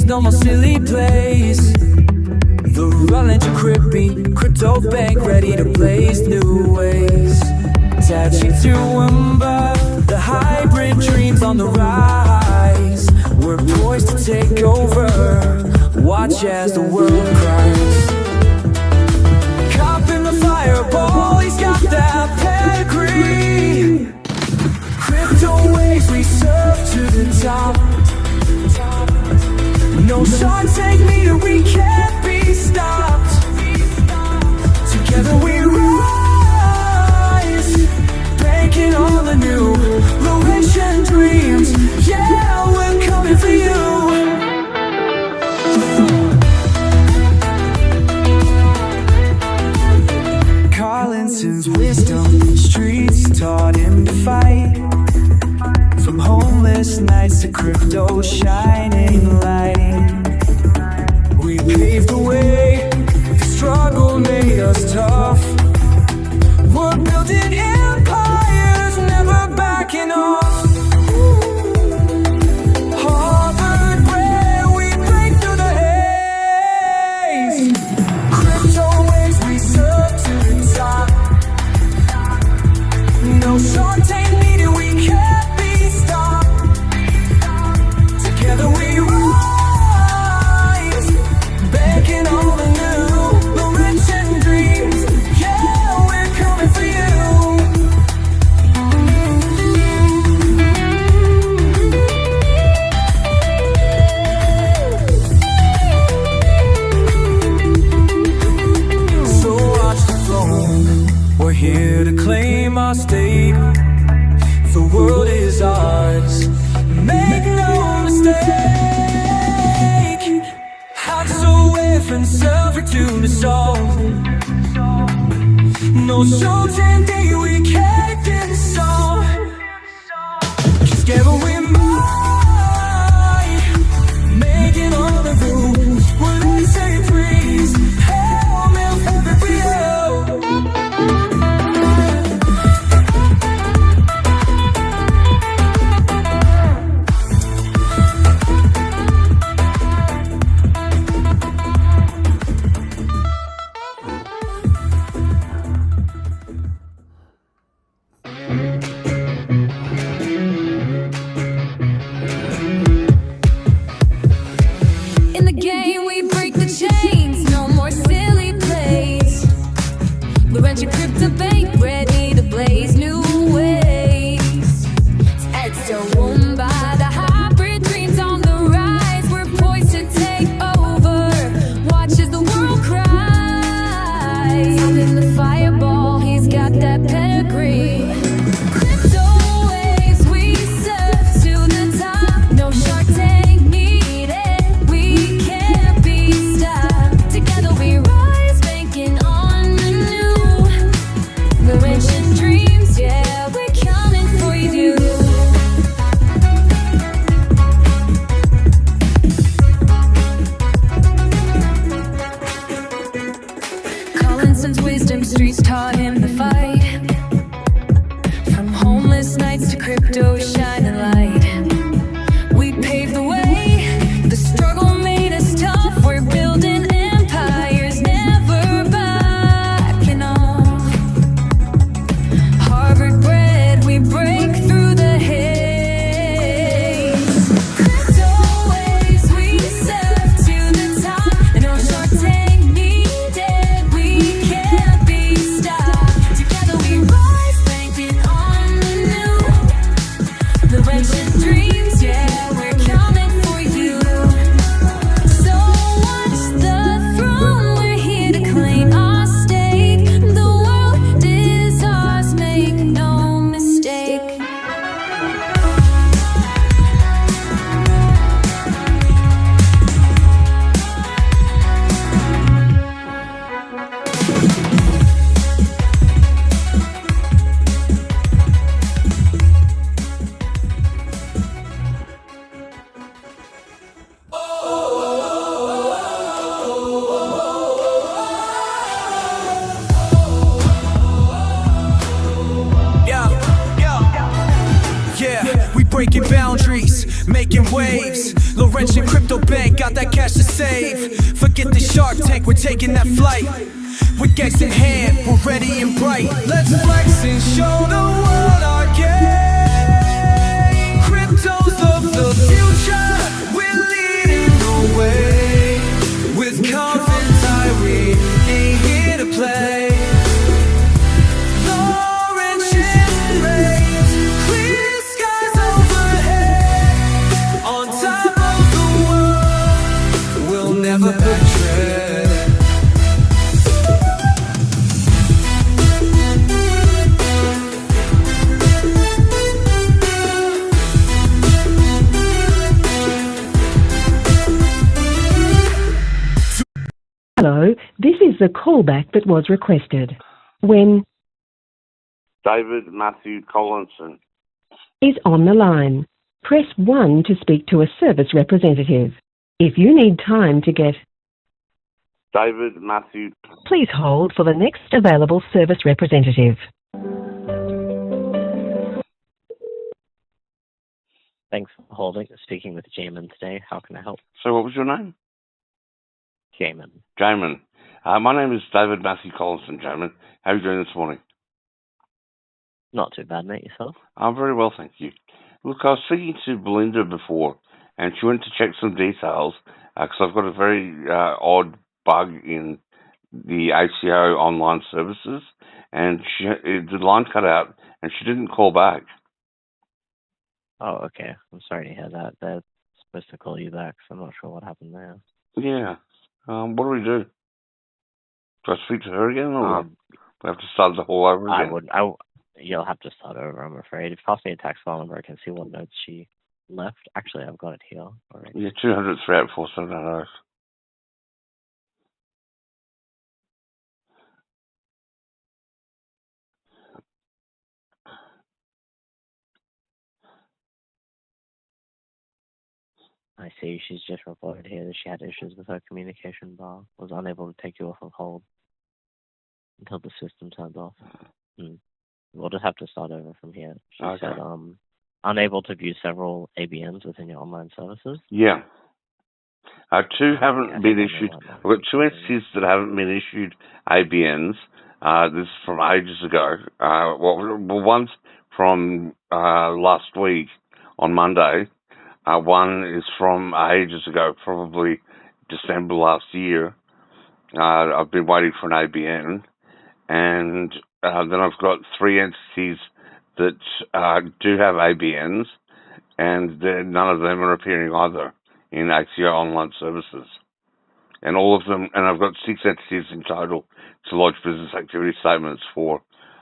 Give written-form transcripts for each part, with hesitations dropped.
No more silly plays. The Roland Crippy crypto bank ready to blaze new ways. Attaching to Umba, the hybrid dreams on the rise. We're poised to take over. Watch as the world cries. Cop in the fireball, he's got that pedigree. Crypto waves we surf to the top. No Shark Tank meter, we can't be stopped. Together we rise, banking on the new Laurentian dreams. Yeah, we're coming for you. Collinson's wisdom, streets taught him to fight. From homeless nights to crypto shining light. We paved the way, the struggle made us tough. We're building empires, never backing off. Harvard bred, we break through the haze. Crypto waves, we surf to the top. No Shark Tank meeting, we can't be stopped. Together we rise, banking on the new Laurentian dreams. Yeah, we're coming for you. So watch the throne, we're here to claim our stake. The world is ours, make no mistake. Hearts away from subject to the soul. No Sultan day we can't get solved. Together we might, making all the rules. We're let's say freeze. Hell, milk, every hell. In the game we break the chains, no more silly plays. Laurentian crypto bank ready to blaze new ways. It's so won by the hybrid dreams on the rise. We're poised to take over. Watch as the world cries. Up in the fireball, he's got that pedigree. Crypto waves, we surf to the top. No Shark Tank needed, we can't be waves. Laurentian Crypto Bank got that cash to save. Forget the Shark Tank, we're taking that flight. With gangs in hand, we're ready and bright. Let's flex and show the world our game. Crypto's of the future, we're leading the way. With confidence, we ain't here to play. Laurentian rays, clear skies overhead. On top of the world, we'll never betray. Hello, this is the callback that was requested. When David Matthew Collinson. is on the line, press 1 to speak to a service representative. If you need time to get, David Matthew. please hold for the next available service representative. Thanks for holding. Speaking with Jamin today. How can I help? So what was your name? Jamin. Jamin. My name is David Matthew Collinson, Jamin. How are you doing this morning? Not too bad, mate. Yourself? I'm very well, thank you. Look, I was speaking to Belinda before, and she went to check some details, because I've got a very odd bug in the ACO online services, and the line cut out, and she didn't call back. Oh, okay. I'm sorry to hear that. They're supposed to call you back, so I'm not sure what happened there. Yeah. What do we do? Do I speak to her again, or we have to start the whole over again? You'll have to start over, I'm afraid. If you pass me a tax file number, I can see what notes she left. Actually, I've got it here already. Yeah, 200 throughout 4700. I see. She's just reported here that she had issues with her communication bar. Was unable to take you off of hold until the system turned off. We'll just have to start over from here. She said, unable to view several ABNs within your online services. Yeah. Two haven't been issued. I've got two entities that haven't been issued ABNs. This is from ages ago. One's from last week on Monday. One is from ages ago, probably December last year. I've been waiting for an ABN. And then I've got three entities that do have ABNs, and none of them are appearing either in ACO online services. And all of them, and I've got 6 entities in total to lodge business activity statements for.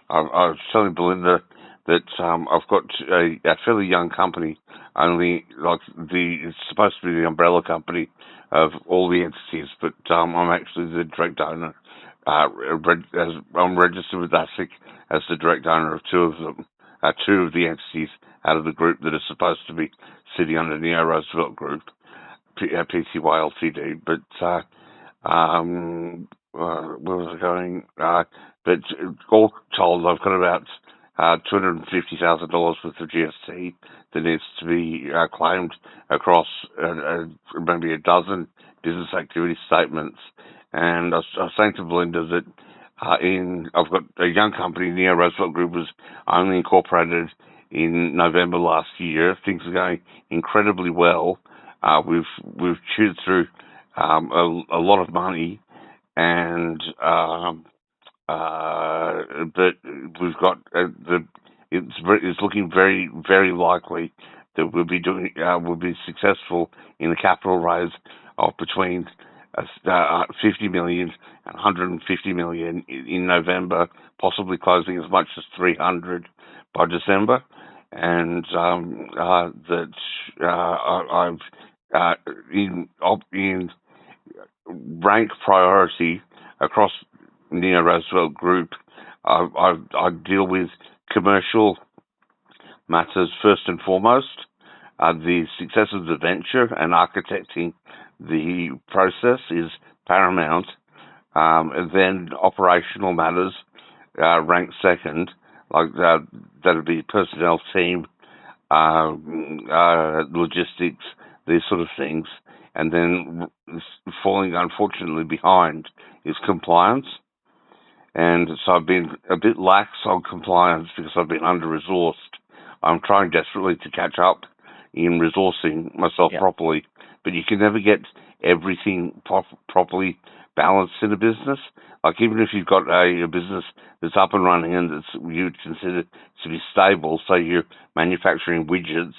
I was telling Belinda that I've got a fairly young company, only it's supposed to be the umbrella company of all the entities, but I'm actually the direct owner. I'm registered with ASIC as the direct owner of two of them, two of the entities out of the group that are supposed to be sitting under Neo Roosevelt Group, PCY Ltd. But where was I going? But all told, I've got about $250,000 worth of GST that needs to be claimed across maybe a dozen business activity statements. And I was saying to Belinda that I've got a young company, Neo Roosevelt Group, was only incorporated in November last year. Things are going incredibly well. We've chewed through a lot of money, and but we've got it's looking very, very likely that we'll be successful in the capital raise of between 50 million and 150 million in November, possibly closing as much as 300 by December, and that I've in rank priority across Neo Roosevelt Group. I deal with commercial matters first and foremost. The success of the venture and architecting the process is paramount. And then operational matters rank second, like that'd be personnel team, logistics, these sort of things, and then falling unfortunately behind is compliance. And so I've been a bit lax on compliance because I've been under-resourced. I'm trying desperately to catch up in resourcing myself properly, but you can never get everything properly balanced in a business. Like, even if you've got a business that's up and running and that's you'd consider to be stable, so you're manufacturing widgets,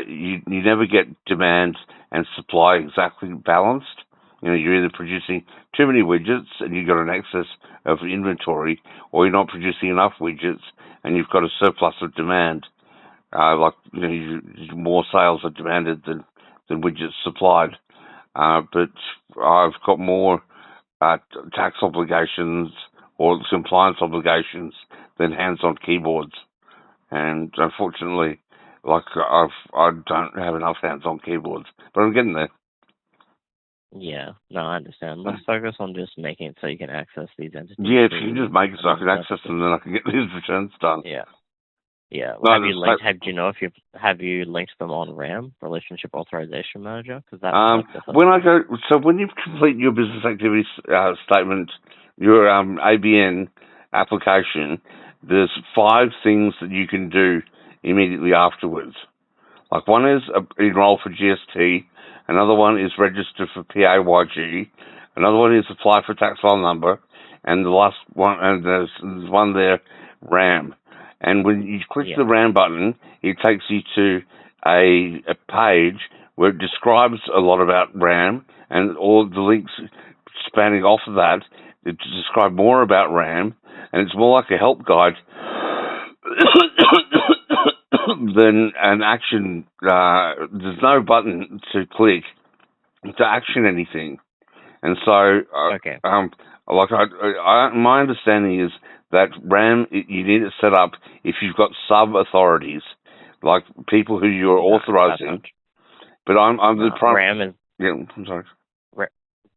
you never get demand and supply exactly balanced. You're either producing too many widgets and you've got an excess of inventory, or you're not producing enough widgets and you've got a surplus of demand. More sales are demanded than widgets supplied. But I've got more tax obligations or compliance obligations than hands-on keyboards. And unfortunately, I don't have enough hands-on keyboards, but I'm getting there. Yeah, no, I understand. Let's focus on just making it so you can access these entities. Yeah, if you can just make it so I can access them, then I can get these returns done. Yeah. Well, have you linked them on RAM, Relationship Authorization Manager? Because that's when you complete your business activity statement, your ABN application, there's 5 things that you can do immediately afterwards. Like, one is enroll for GST, another one is register for PAYG, another one is apply for tax file number, and the last one, and there's one there, RAM. And when you click the RAM button, it takes you to a page where it describes a lot about RAM, and all the links spanning off of that to describe more about RAM, and it's more like a help guide than an action. There's no button to click to action anything. And so, my understanding is that RAM, you need it set up if you've got sub-authorities, like people who you're authorizing. But I'm the RAM I'm sorry.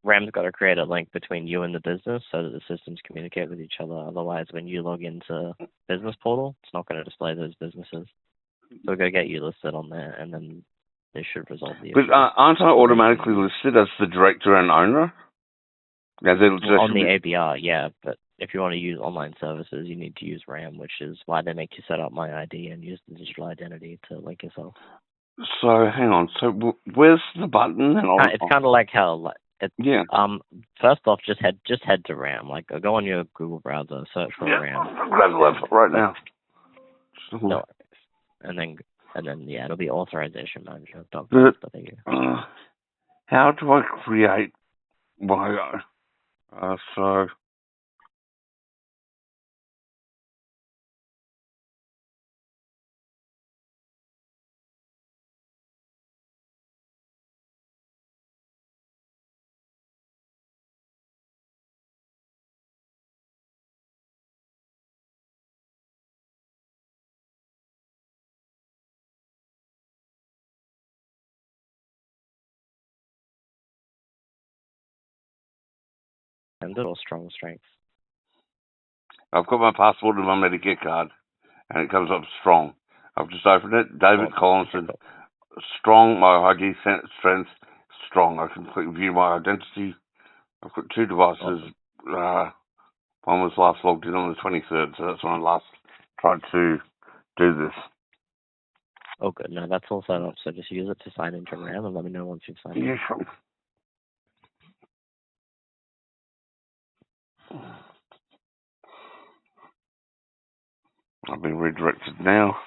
RAM's got to create a link between you and the business so that the systems communicate with each other. Otherwise, when you log into Business Portal, it's not going to display those businesses. So we're going to get you listed on there, and then they should resolve the issue. But aren't I automatically listed as the director and owner? On the ABR, yeah, but if you want to use online services, you need to use RAM, which is why they make you set up My ID and use the digital identity to link yourself. So, hang on. So, where's the button? It's kind of like how... First off, just head to RAM. Like, go on your Google browser, search for RAM. I'll grab the laptop right now. No, and then it'll be Authorization Manager. How do I create my so? And little strong strengths. I've got my passport and my Medicare card, and it comes up strong. I've just opened it. David Collinson, strong. My ID strength, strong. I can quickly view my identity. I've got 2 devices. Awesome. One was last logged in on the 23rd, so that's when I last tried to do this. Oh, good. No, that's all set up. So just use it to sign into RAM and let me know once you've signed in. Yeah, sure. I've been redirected now.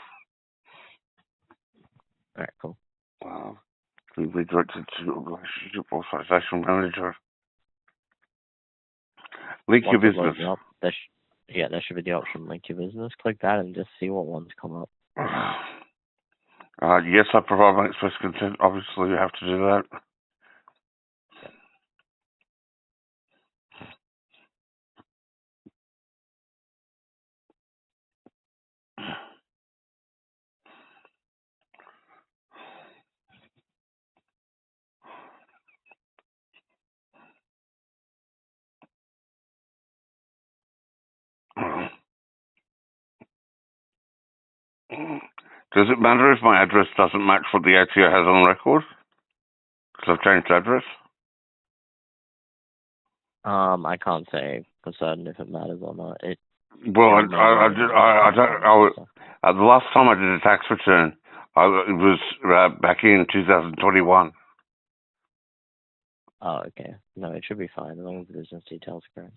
All right, cool. Been redirected to Relationship Authorization Manager. Link your business. There should be the option link your business. Click that and just see what ones come up. Yes, I provide my express consent. Obviously, you have to do that. Does it matter if my address doesn't match what the ATO has on record? I've changed address? I can't say for certain if it matters or not. Well, It may the last time I did a tax return, it was back in 2021. Oh, okay. No, it should be fine as long as the business details are correct.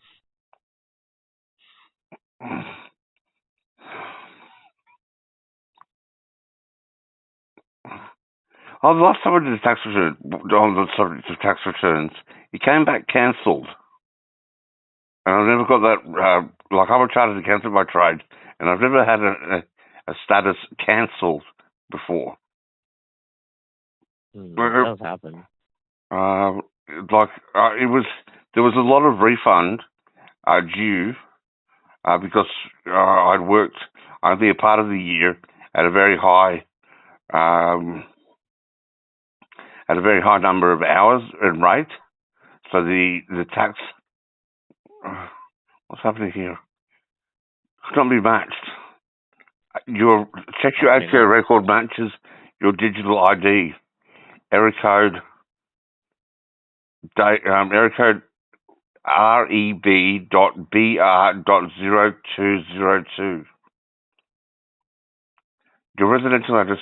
Oh, the last time I did a tax return, on the subject of tax returns, it came back cancelled. And I've never got that, like I'm a chartered accountant by trade, and I've never had a status cancelled before. It does happen. There was a lot of refund due because I'd worked only a part of the year at a very high number of hours and rate. So the tax, what's happening here? It's not be matched. Check your ATO record matches your digital ID. Error code REB.BR.0202. Your residential address,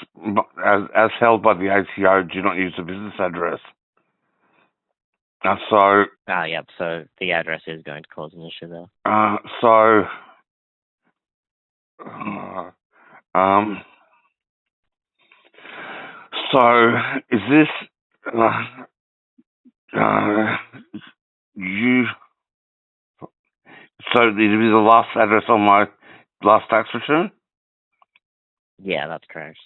as held by the ATO, do not use the business address. So the address is going to cause an issue there. So is this you? So it'll be the last address on my last tax return? Yeah, that's correct.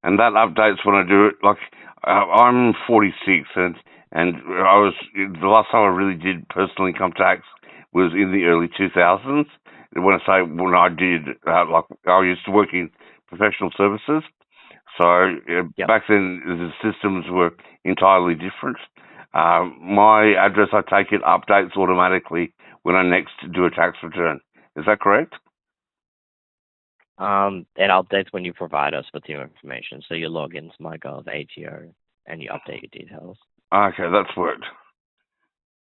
And that updates when I do it. Like I'm 46, and I was the last time I really did personal income tax was in the early 2000s. When I did, like I used to work in professional services, so back then the systems were entirely different. My address, I take it, updates automatically when I next do a tax return. Is that correct? It updates when you provide us with your information. So you log into MyGov ATO and you update your details. Okay, that's worked.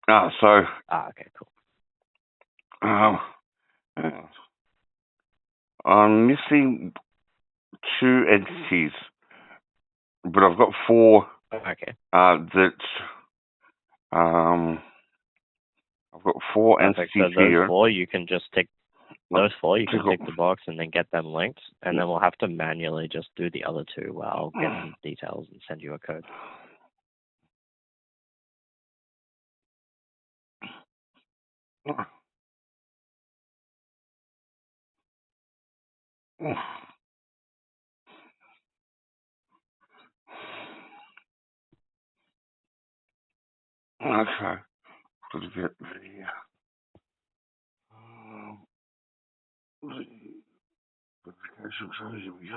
Okay, cool. I'm missing 2 entities, but I've got 4. Okay. I've got 4 entities so those here. 4 you can just tick. Those 4 you can tick the box and then get them linked, and then we'll have to manually just do the other 2 where I'll get some details and send you a code. Okay. Got to get the verification code. Here we go.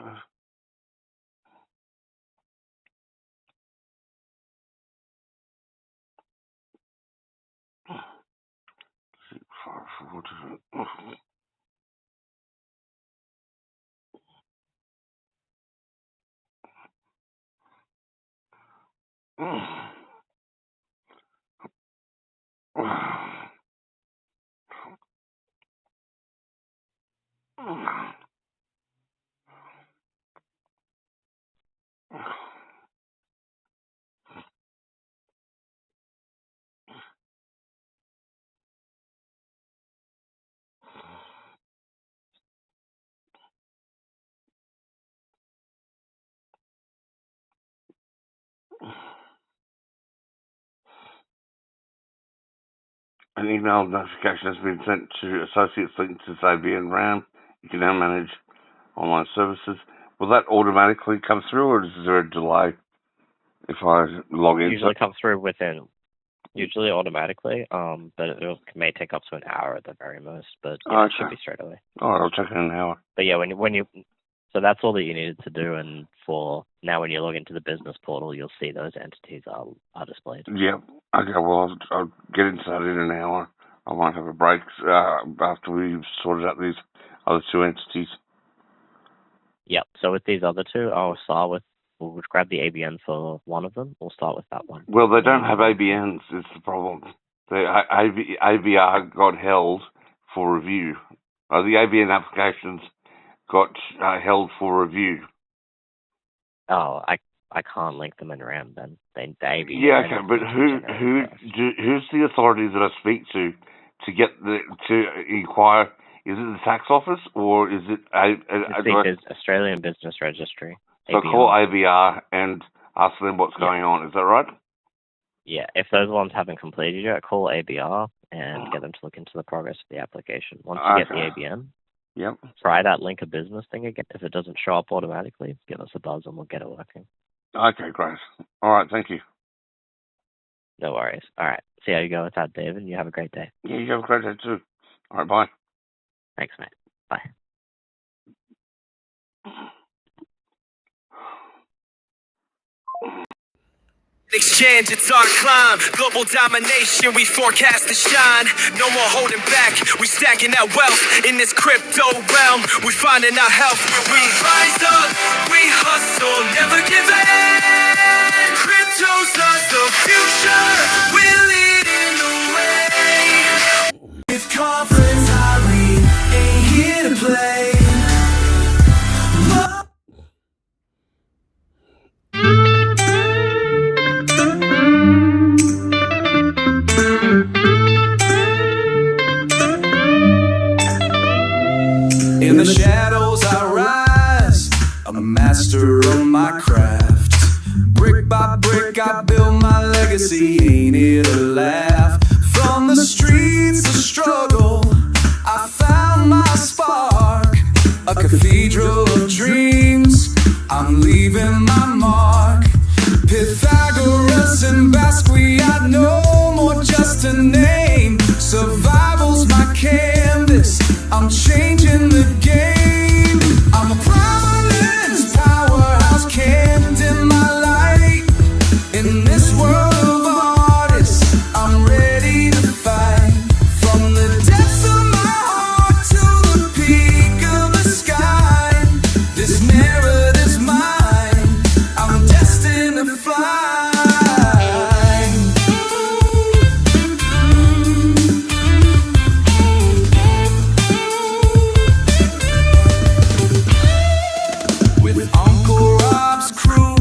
An email notification has been sent to associates linked to ABN RAM. You can now manage online services. Will that automatically come through, or is there a delay if I log in? Usually comes through usually automatically, but it may take up to an hour at the very most. But it should be straight away. All right, I'll check in an hour. But yeah, so that's all that you needed to do, and for now, when you log into the business portal, you'll see those entities are displayed. Yep. Okay, well, I'll get into that in an hour. I might have a break after we've sorted out these other two entities. Yep. So with these other two, we'll grab the ABN for one of them. We'll start with that one. Well, they don't have ABNs, is the problem. The ABR got held for review. The ABN applications got held for review. Oh, I can't link them in RAM then. The ABN. Yeah, okay, but who's the authority that I speak to to inquire? Is it the tax office or is it Australian Business Registry? So ABR. call ABR and ask them what's going on. Is that right? Yeah, if those ones haven't completed yet, call ABR and get them to look into the progress of the application. Once you get the ABN, try that link a business thing again. If it doesn't show up automatically, give us a buzz and we'll get it working. Okay, great. All right, thank you. No worries. All right. See how you go with that, David. You have a great day. Yeah, you have a great day too. All right, bye. Thanks, mate. Bye. Exchange, it's our climb. Global domination, we forecast to shine. No more holding back. We stacking that wealth in this crypto realm. We finding our health. We rise up, we hustle, never give in. Crypto's us the future. We're leading the way. With confidence, I lead. Ain't here to play. In the shadows I rise, a master of my craft. Brick by brick I build my legacy, ain't it a laugh? From the streets of struggle, I found my spark. A cathedral of dreams, I'm leaving my mark. Pythagoras and Basquiat, no more just a name. Survival's my canvas, I'm changing the game. I'm a prominence powerhouse, camped in my light. In this world of artists, I'm ready to fight. From the depths of my heart to the peak of the sky. This narrative's mine, I'm destined to fly. With Uncle Rob's crew,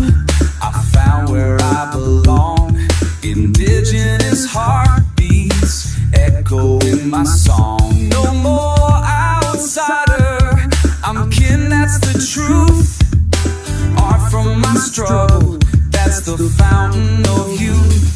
I found where I belong. Indigenous heartbeats echo in my song. No more outsider, I'm kin, that's the truth. Art from my struggle, that's the fountain of youth.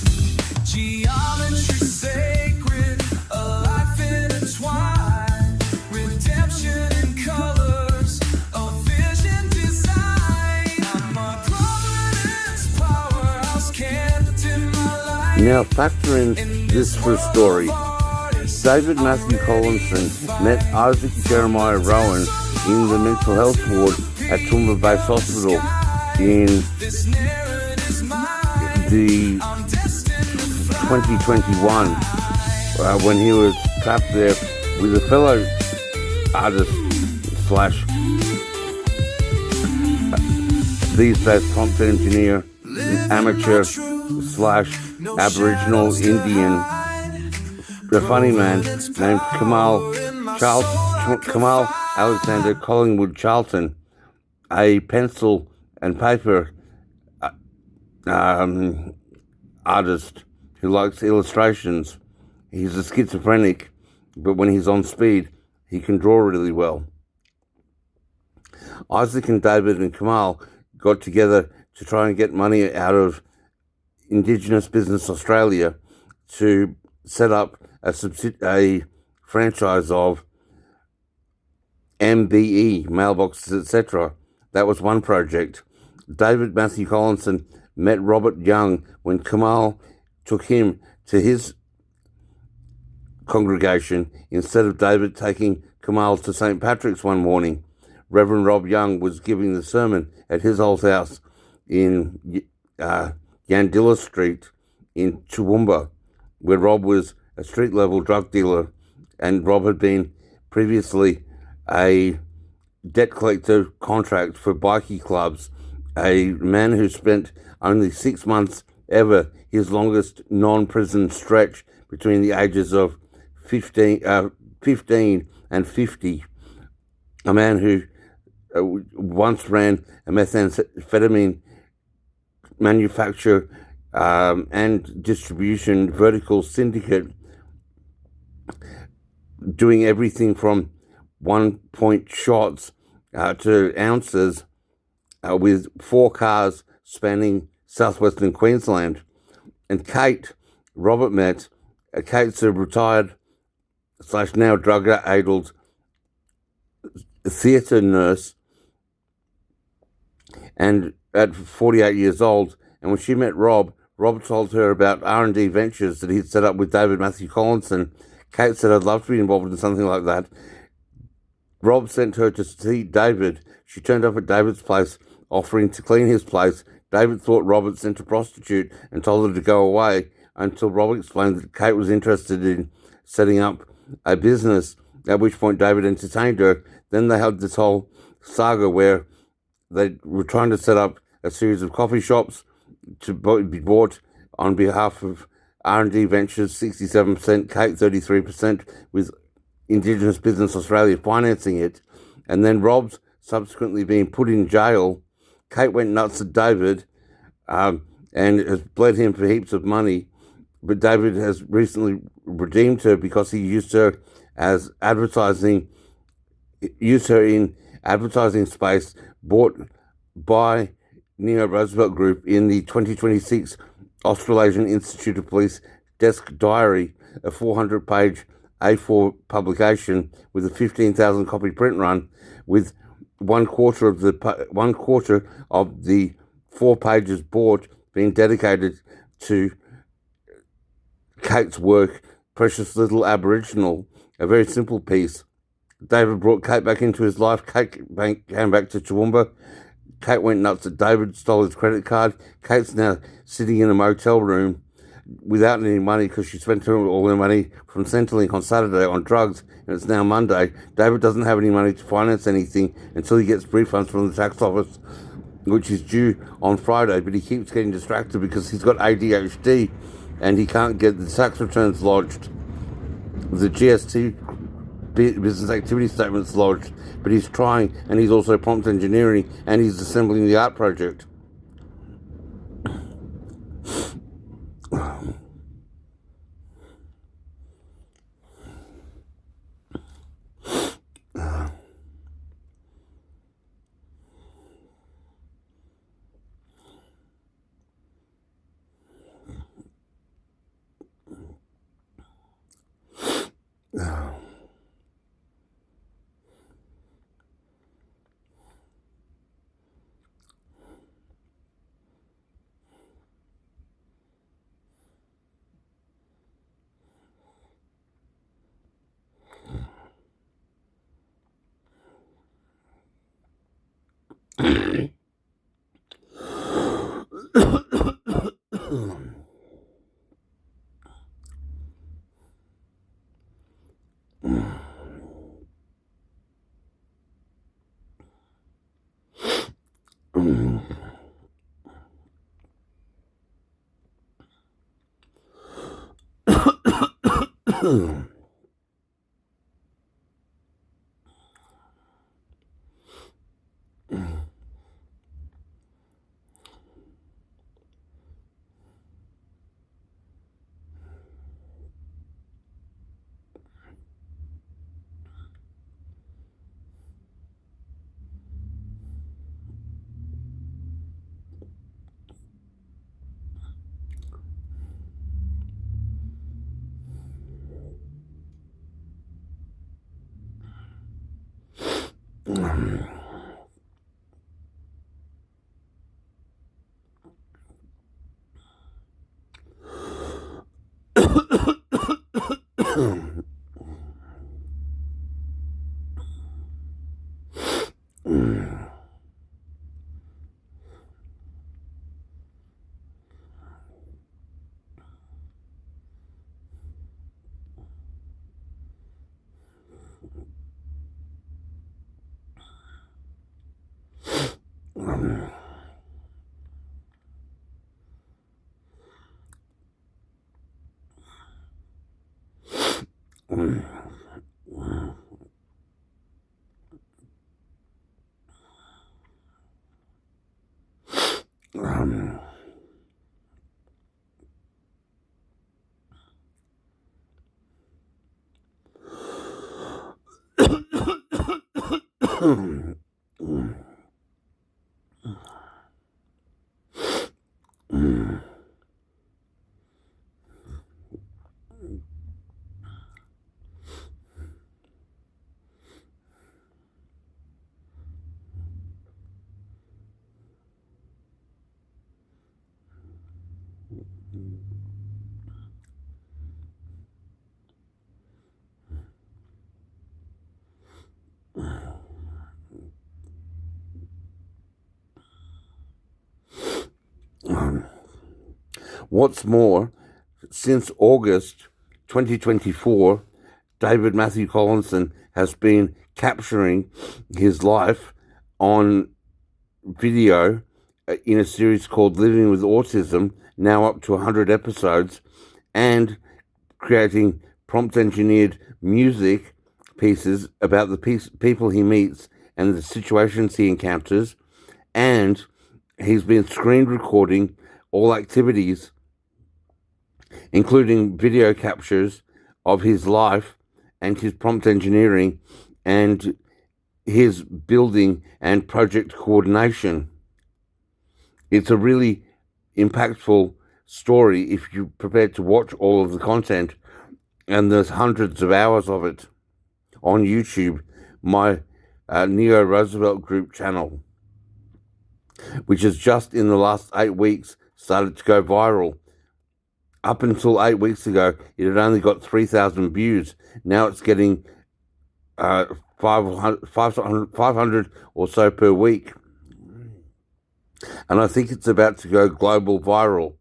Geometry sacred, a life intertwined. Redemption in colors, a vision design. I'm a providence powerhouse, camped in my life. Now factor in this for a story. David Matthew Collinson met Isaac Jeremiah Rowan in the mental health ward at Toowoomba Base Hospital in the 2021 when he was trapped there with a fellow artist slash these days prompt engineer, amateur slash Aboriginal Indian, a funny man named Kamal Alexander Collingwood Charlton, a pencil and paper artist who likes illustrations. He's a schizophrenic, but when he's on speed, he can draw really well. Isaac and David and Kamal got together to try and get money out of Indigenous Business Australia to set up a franchise of MBE, mailboxes, etc. That was one project. David Matthew Collinson met Robert Young when Kamal took him to his congregation instead of David taking Kamal to St. Patrick's one morning. Reverend Rob Young was giving the sermon at his old house in Yandilla Street in Toowoomba, where Rob was a street-level drug dealer, and Rob had been previously a debt collector contract for bikie clubs, a man who spent only 6 months ever, his longest non-prison stretch, between the ages of 15 and 50, a man who once ran a methamphetamine manufacture and distribution vertical syndicate, doing everything from 1-point shots to ounces, with 4 cars spanning southwestern Queensland. And Kate, Robert met. Kate's a retired / now drug-addled theatre nurse, and at 48 years old. And when she met Rob told her about R&D ventures that he'd set up with David Matthew Collinson. Kate said, "I'd love to be involved in something like that." Rob sent her to see David. She turned up at David's place, offering to clean his place. David thought Robert sent a prostitute and told her to go away, until Rob explained that Kate was interested in setting up a business, at which point David entertained her. Then they had this whole saga where they were trying to set up a series of coffee shops to be bought on behalf of R&D Ventures, 67%, Kate 33%, with Indigenous Business Australia financing it. And then Rob's subsequently being put in jail. Kate went nuts at David and has bled him for heaps of money. But David has recently redeemed her because he used her in advertising space bought by Neo Roosevelt Group in the 2026 Australasian Institute of Police Desk Diary, a 400-page A4 publication with a 15,000 copy print run, with one quarter of the 4 pages bought being dedicated to Kate's work, Precious Little Aboriginal, a very simple piece. David brought Kate back into his life. Kate came back to Toowoomba. Kate went nuts at David, stole his credit card. Kate's now sitting in a motel room without any money because she spent all her money from Centrelink on Saturday on drugs, and it's now Monday. David doesn't have any money to finance anything until he gets refunds from the tax office, which is due on Friday, but he keeps getting distracted because he's got ADHD and he can't get the tax returns lodged. The GST business activity statements lodged, but he's trying, and he's also prompt engineering, and he's assembling the art project. What's more, since August 2024, David Matthew Collinson has been capturing his life on video in a series called Living with Autism, now up to 100 episodes, and creating prompt engineered music pieces about the people he meets and the situations he encounters, and he's been screen recording all activities, including video captures of his life and his prompt engineering and his building and project coordination. It's a really impactful story if you're prepared to watch all of the content, and there's hundreds of hours of it on YouTube, my Neo Roosevelt Group channel, which has just in the last 8 weeks started to go viral. Up until 8 weeks ago, it had only got 3,000 views. Now it's getting 500 or so per week. And I think it's about to go global viral.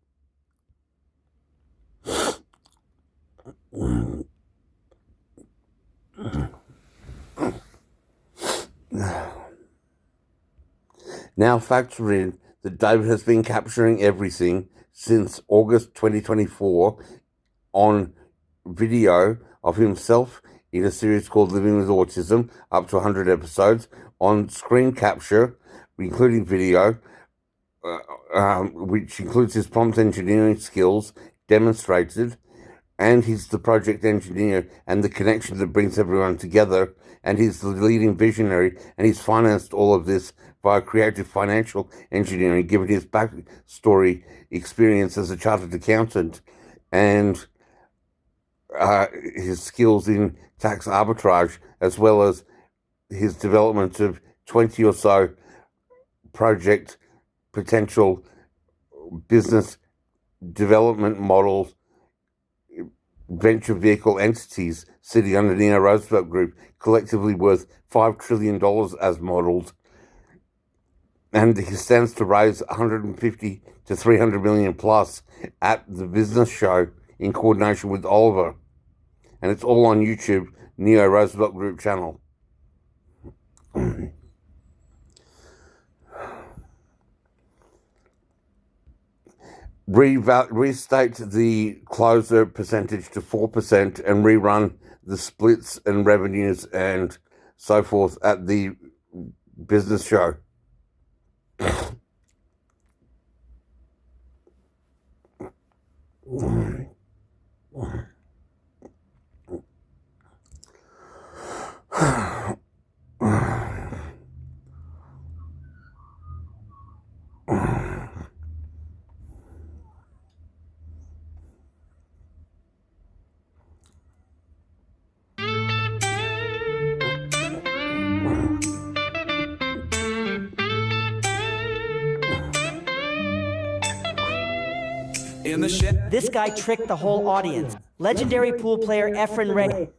Now factor in that David has been capturing everything since August 2024 on video of himself in a series called Living with Autism, up to 100 episodes, on screen capture, including video, which includes his prompt engineering skills demonstrated, and he's the project engineer and the connection that brings everyone together, and he's the leading visionary, and he's financed all of this via creative financial engineering, given his backstory experience as a chartered accountant and his skills in tax arbitrage, as well as his development of 20 or so project potential business development models, venture vehicle entities sitting under the Neo Roosevelt Group, collectively worth $5 trillion as modeled. And he stands to raise 150 to 300 million plus at the business show in coordination with Oliver. And it's all on YouTube, Neo Roosevelt Group channel. Restate the closer percentage to 4% and rerun the splits and revenues and so forth at the business show. In the shed. This guy tricked the whole audience. Legendary pool player Efren Ray.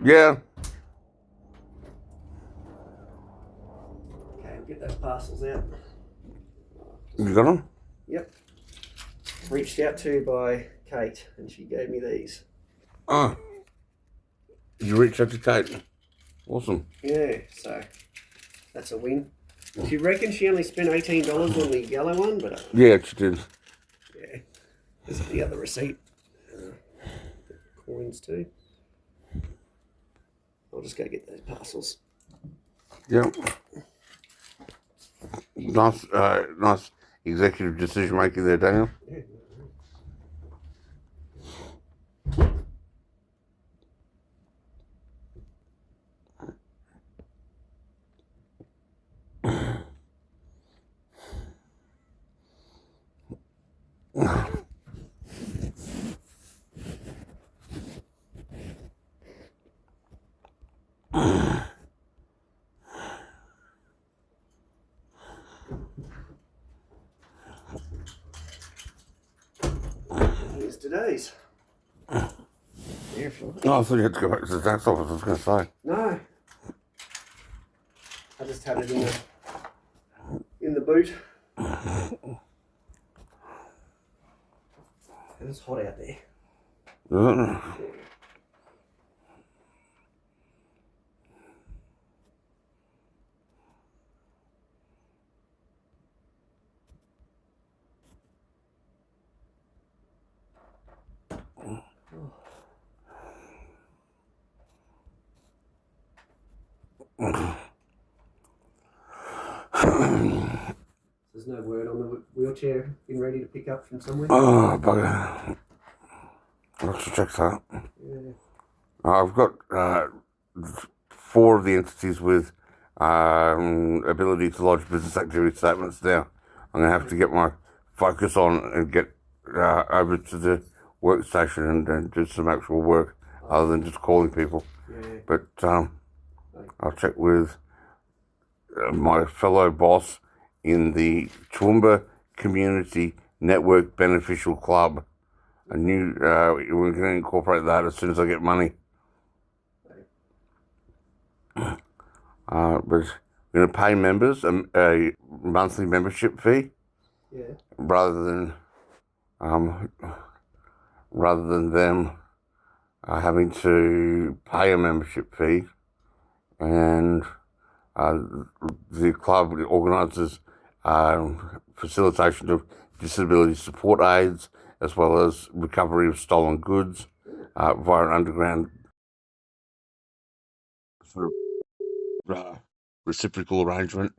Yeah. Okay, get those parcels out. You got them? Yep. Reached out to by Kate, and she gave me these. Oh. You reached out to Kate. Awesome. Yeah, so that's a win. She reckons she only spent $18 on the yellow one, but Yeah, she did. yeah, this is the other receipt. Coins too. I'll just go get those parcels. Yep. Nice executive decision making there, Daniel. Yeah. Here's today's. Careful. Oh, I thought you had to go back to the tax office, I was going to say. No. I just had it in the boot. And it's hot out there. There's no word on the wheelchair been ready to pick up from somewhere? Oh, bugger. I'll have to check that. Yeah. I've got 4 of the entities with ability to lodge business activity statements now. I'm going to have to get my focus on and get over to the workstation and do some actual work other than just calling people. But I'll check with my fellow boss in the Toowoomba Community Network Beneficial Club. We're going to incorporate that as soon as I get money. But we're going to pay members a monthly membership fee, rather than them having to pay a membership fee. And the club organises facilitation of disability support aids, as well as recovery of stolen goods via an underground sort of reciprocal arrangement.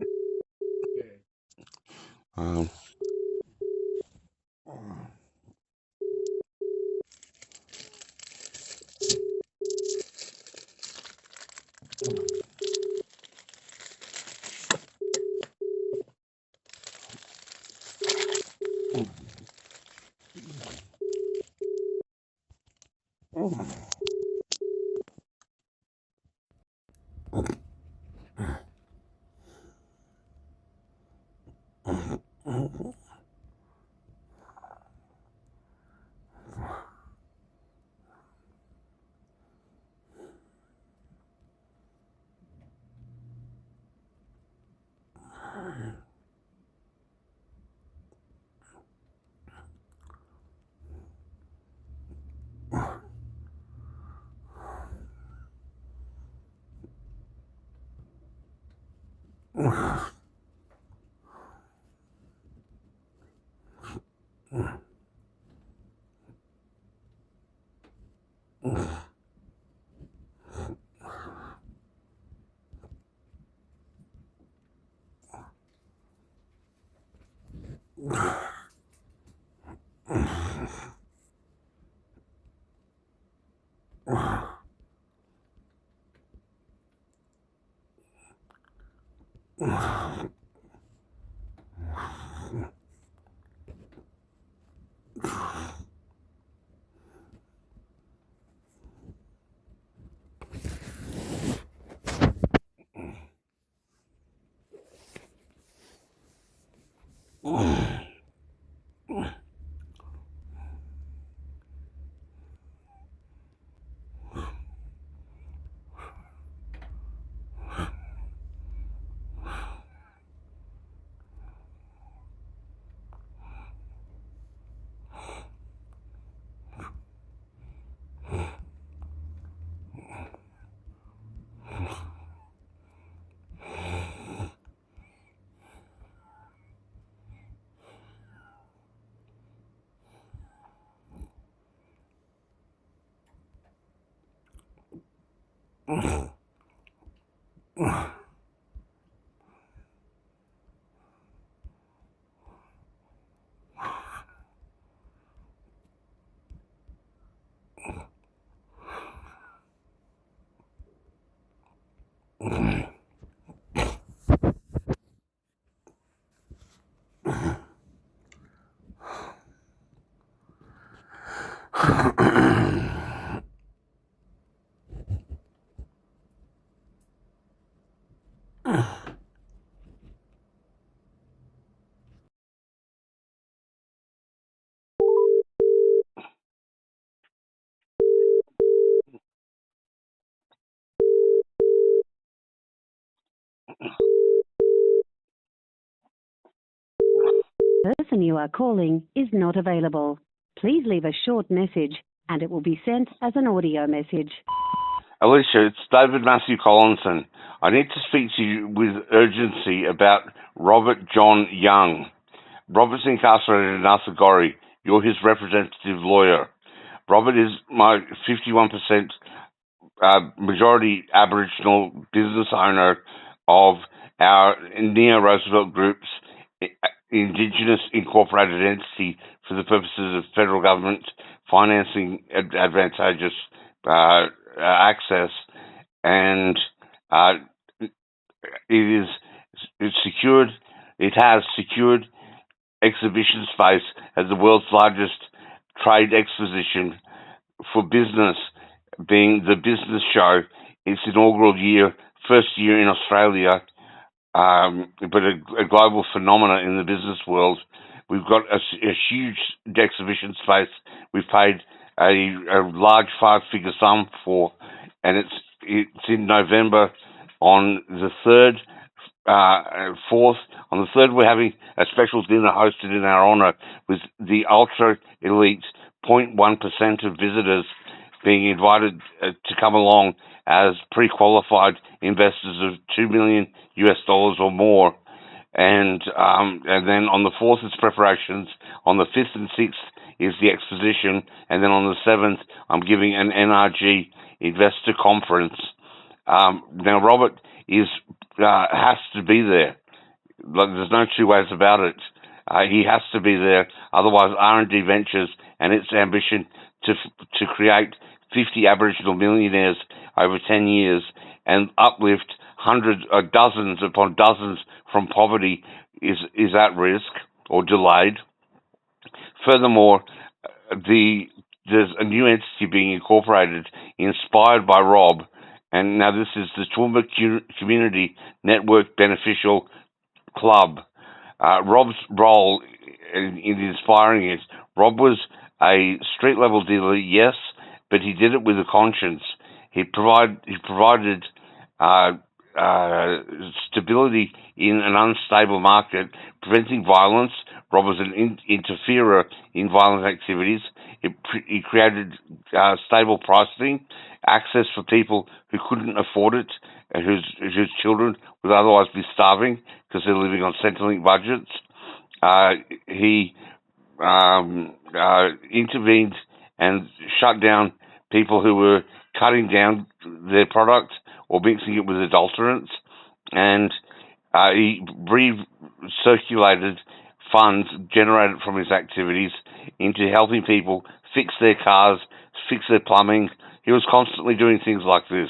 The person you are calling is not available. Please leave a short message and it will be sent as an audio message. Alicia, it's David Matthew Collinson. I need to speak to you with urgency about Robert John Young. Robert's incarcerated in Arthur. You're his representative lawyer. Robert is my 51% majority Aboriginal business owner of our Neo-Roosevelt Group's Indigenous incorporated entity for the purposes of federal government financing advantageous access. and it's secured. It has secured exhibition space as the world's largest trade exposition for business, being the business show. Its inaugural year, first year in Australia, but a global phenomenon in the business world. We've got a huge exhibition space. We've paid a large five-figure sum for, and it's in November on the 3rd, 4th. On the 3rd, we're having a special dinner hosted in our honour with the ultra elite 0.1% of visitors being invited to come along as pre-qualified investors of $2 million or more. And then on the 4th, it's preparations. On the 5th and 6th is the exposition. And then on the 7th, I'm giving an NRG investor conference. Now, Robert has to be there. There's no two ways about it. He has to be there. Otherwise, R&D Ventures and its ambition to create 50 Aboriginal millionaires over 10 years and uplift hundreds, dozens upon dozens from poverty is at risk or delayed. Furthermore, there's a new entity being incorporated, inspired by Rob, and now this is the Toowoomba Community Network Beneficial Club. Rob's role in inspiring it, Rob was a street-level dealer, yes, but he did it with a conscience. He provided stability in an unstable market, preventing violence. Rob was an interferer in violent activities. He created stable pricing, access for people who couldn't afford it, whose children would otherwise be starving because they're living on Centrelink budgets. He intervened and shut down people who were cutting down their product or mixing it with adulterants, and he recirculated funds generated from his activities into helping people fix their cars, fix their plumbing. He was constantly doing things like this.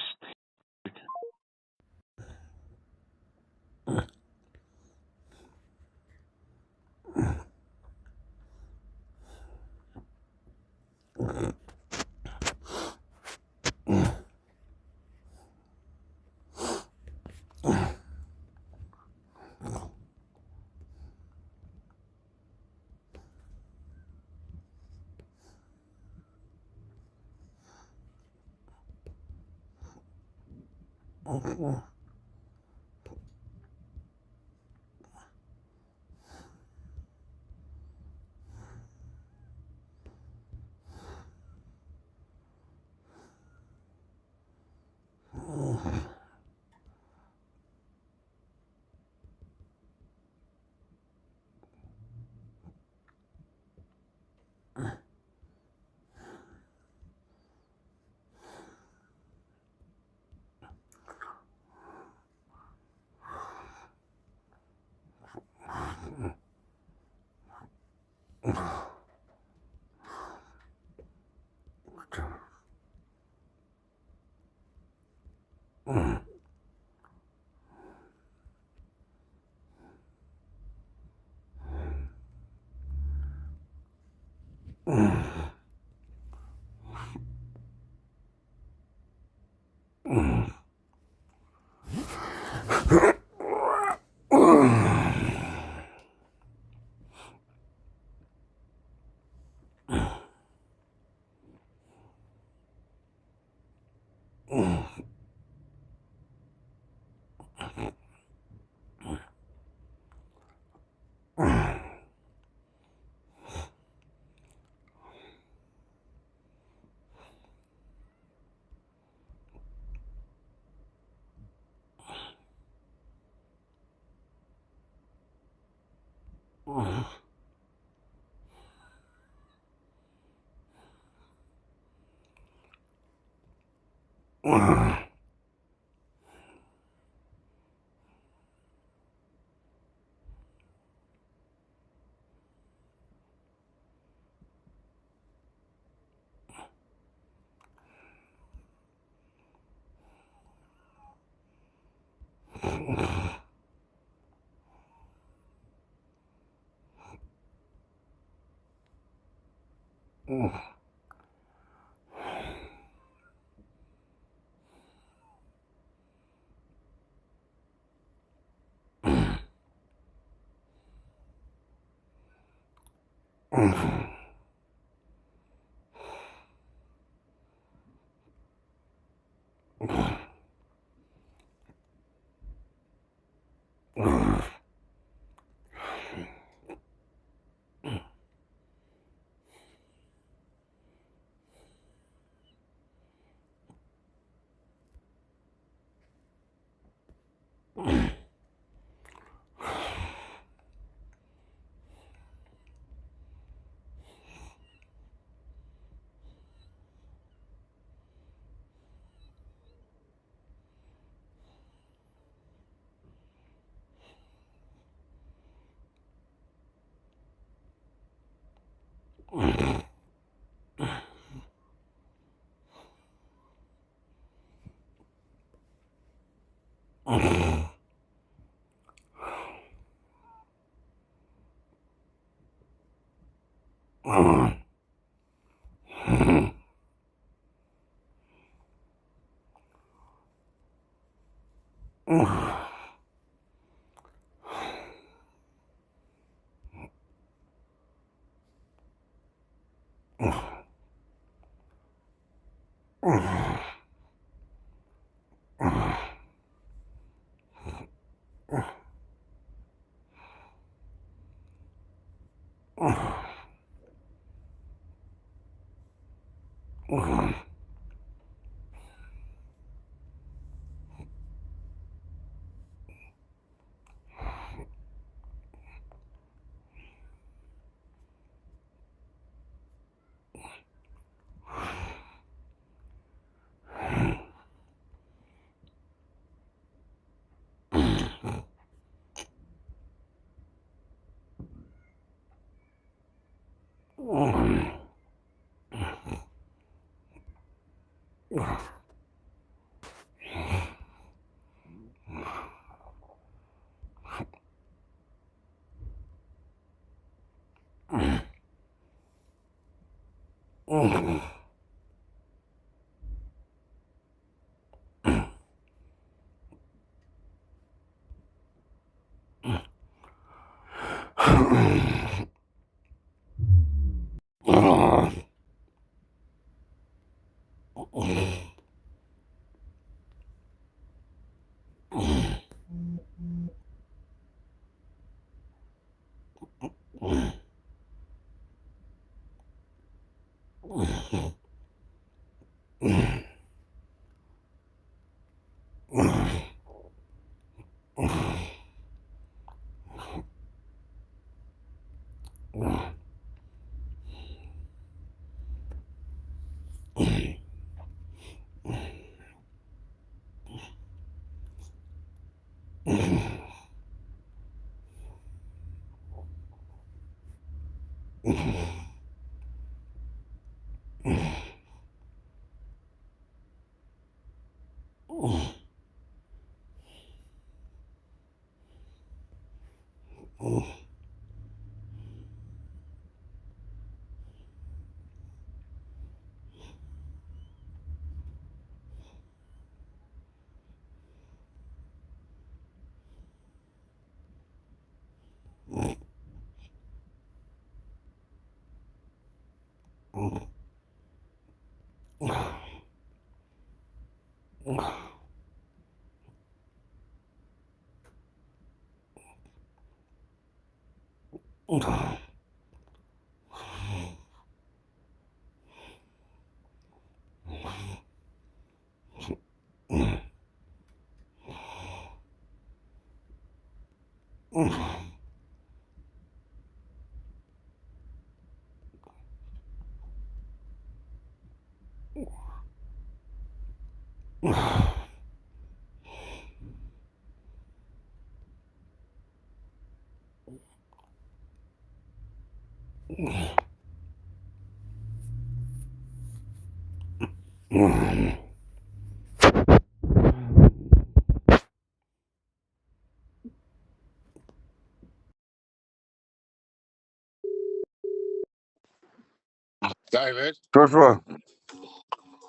David, Joshua.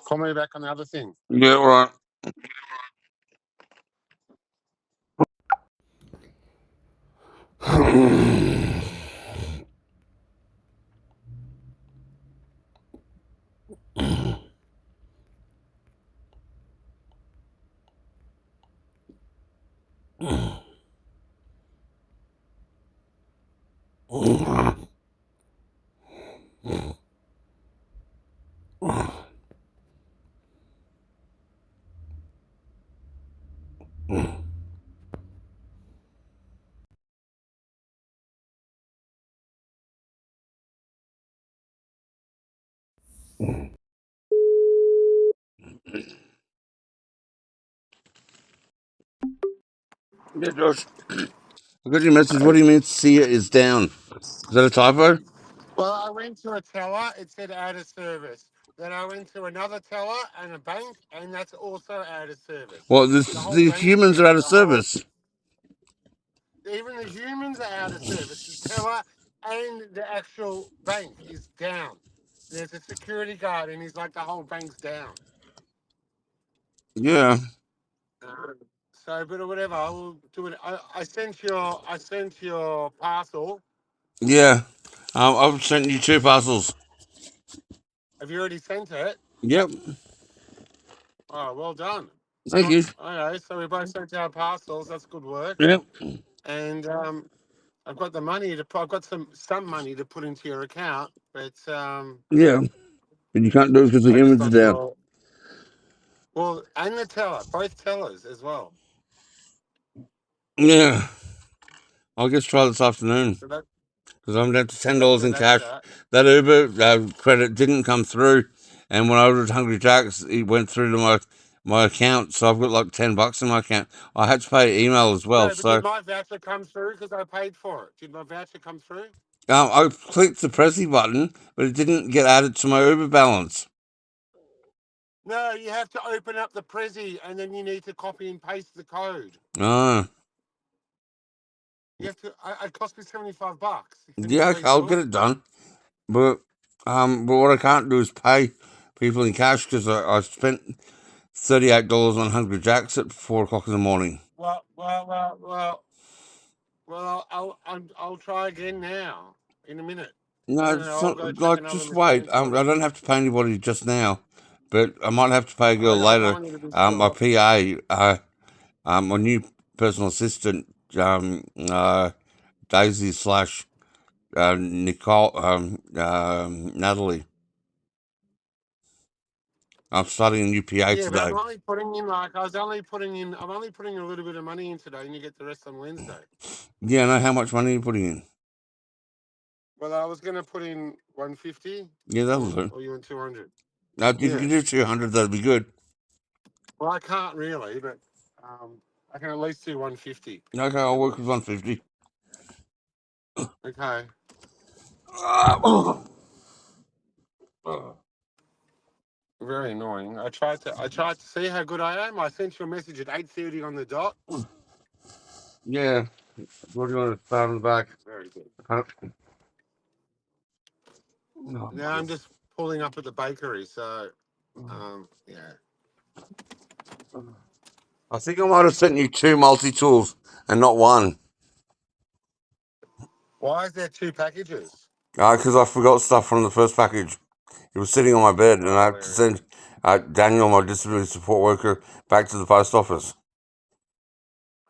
call me back on the other thing. Yeah, all right. Yeah, Josh. I got your message. What do you mean Sia is down? Is that a typo? Well, I went to a teller, it said out of service. Then I went to another teller and a bank, and that's also out of service. Well, The this, whole the bank, humans are out of service. even the humans are out of service. The teller and the actual bank is down. There's a security guard, and he's like, the whole bank's down. Yeah. So, but whatever, I will do it. I sent your parcel. Yeah. I've sent you 2 parcels. Have you already sent it? Yep. Oh, well done. Thank you. Okay, so we both sent our parcels. That's good work. Yep. And I've got the money to. I've got some money to put into your account, but Yeah. But you can't do it because the I just humans are not down. sure. Well, and the teller, both tellers as well. Yeah. I'll just try this afternoon So that because I'm down to so, $10 so in that's cash. that. That Uber credit didn't come through, and when I ordered Hungry Jacks, it went through to my account. So I've got like $10 in my account. I had to pay email as well. No, but did So my voucher come through? Because I paid for it. Did my voucher come through? I clicked the Prezi button, but it didn't get added to my Uber balance. No, you have to open up the Prezi and then you need to copy and paste the code. Ah, You have to. It cost me $75. Can you yeah, okay, please I'll do get it? it done. But what I can't do is pay people in cash because I spent $38 on Hungry Jacks at 4 o'clock in the morning. Well. I'll try again now in a minute. No, I'll go check like another just wait. machine for I you. don't have to pay anybody just now, but I might have to pay a I girl don't later. want you to be My sure. PA, my new personal assistant, Daisy slash Nicole, Natalie. I'm starting a new PA Yeah, but I'm today. only putting in like I was only putting in. I'm only putting a little bit of money in today, and you get the rest on Wednesday. Yeah, I know how much money you're putting in. Well, I was going to put in 150, Yeah, that'll do. or you want 200. If you Yeah. can do 200, that'd be good. Well, I can't really, but I can at least do 150. Okay, I'll work with 150. Okay. Very annoying. I tried to see how good I am. I sent you a message at 8:30 on the dot. Yeah, what do you want to start on the back? Very good. Huh? Now I'm just pulling up at the bakery, so yeah. I think I might have sent you 2 multi tools and not one. Why is there two packages? Because I forgot stuff from the first package. It was sitting on my bed, and I Oh, had to send Daniel, my disability support worker, back to the post office.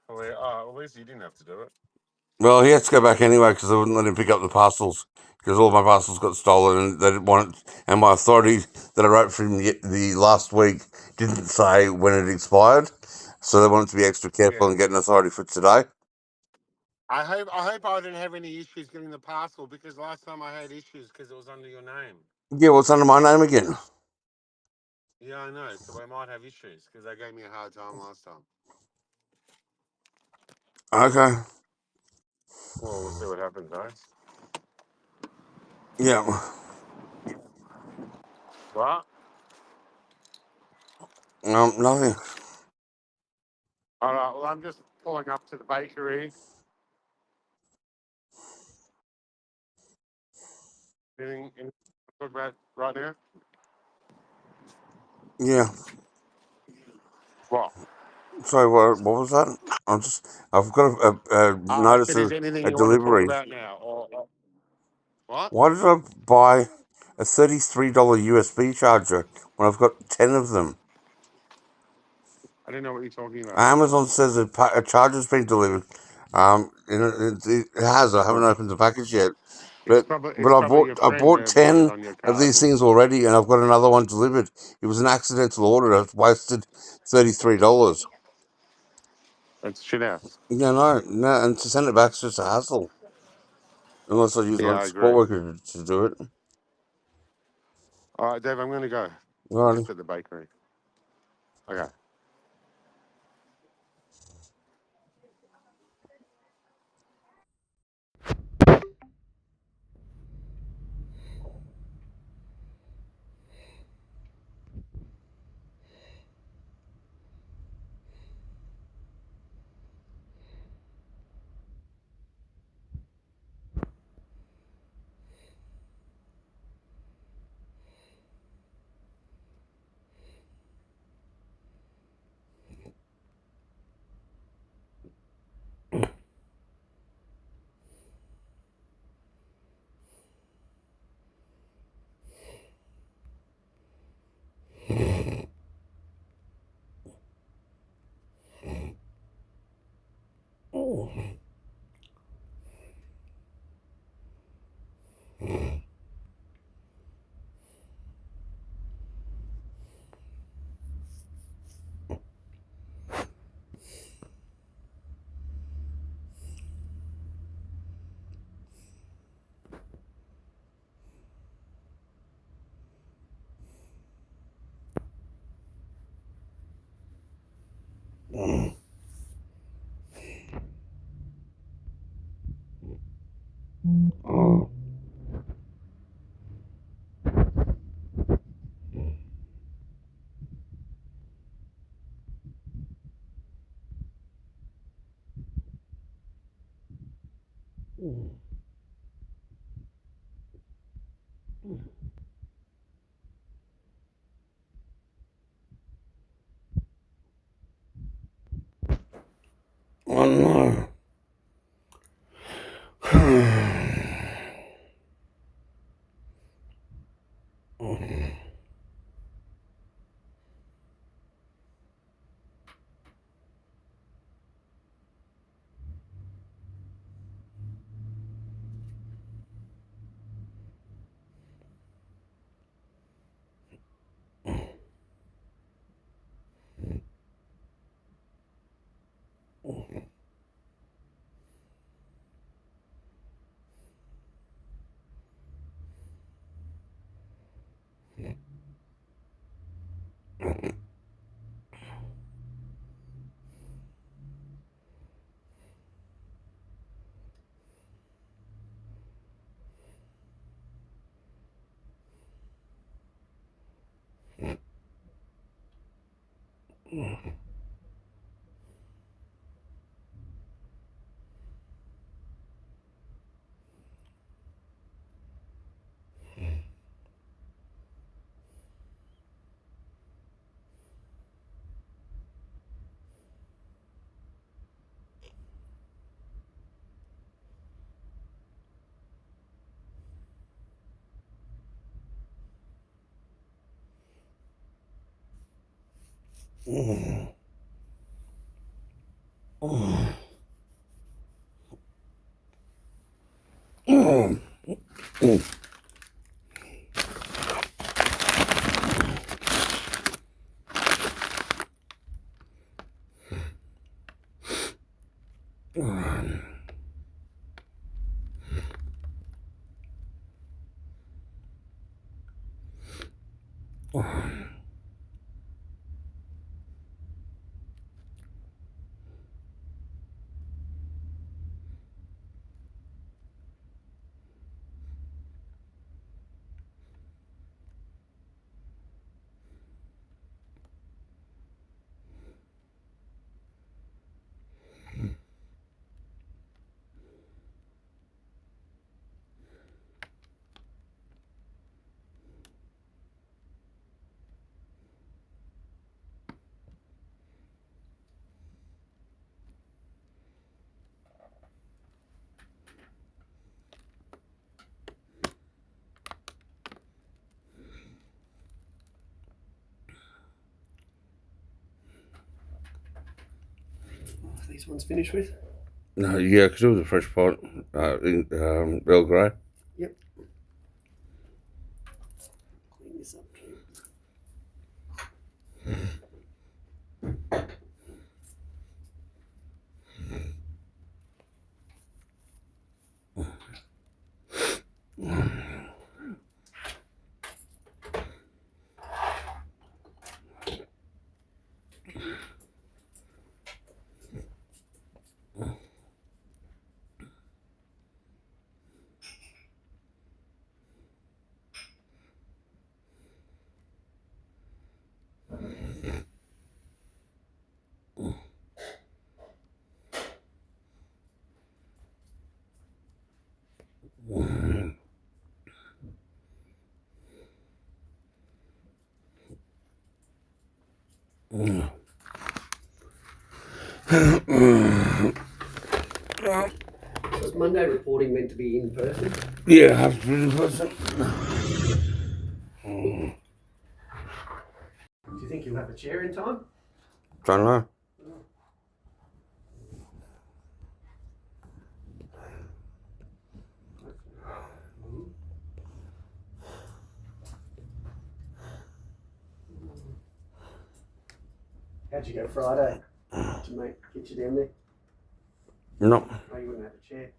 at least you didn't have to do it. Well, he had to go back anyway because I wouldn't let him pick up the parcels because all my parcels got stolen, and they didn't want it. And my authority that I wrote for him the last week didn't say when it expired, so they wanted to be extra careful Yeah. and get an authority for today. I hope I didn't have any issues getting the parcel because last time I had issues because it was under your name. Yeah, what's under my name again? Yeah, I know. So I might have issues because they gave me a hard time last time. Okay. Well, we'll see what happens, though. Yeah. What? Nothing. All right. Well, I'm just pulling up to the bakery. Getting in Talk about right now. Yeah. What? Sorry, what was that? I've got a I notice said, is of there anything a you want to talk delivery. about now? Or what? Why did I buy a $33 USB charger when I've got 10 of them? I don't know what you're talking about. Amazon says a charger's been delivered. It has. I haven't Well, opened the package yet, it's but probably but it's probably your I friend bought who bought it 10 on your of card. these things already, and I've got another one delivered. It was an accidental order. I've wasted $33. That's shit house. No, and to send it back is just a hassle. Unless I use Yeah, my I support agree. worker to do it. All right, Dave, I'm going to go. I'm Alrighty. just at the bakery. Okay. Oh no. these ones finished with? No, yeah, because it was a fresh pot. In Earl Grey. Yep. Clean this up, Keith. Was Monday reporting meant to be in person? Yeah, have to be in person. Do you think you'll have a chair in time? Don't know. How'd you go Friday? Did your mate get you down there? No. Oh, you wouldn't have a chair.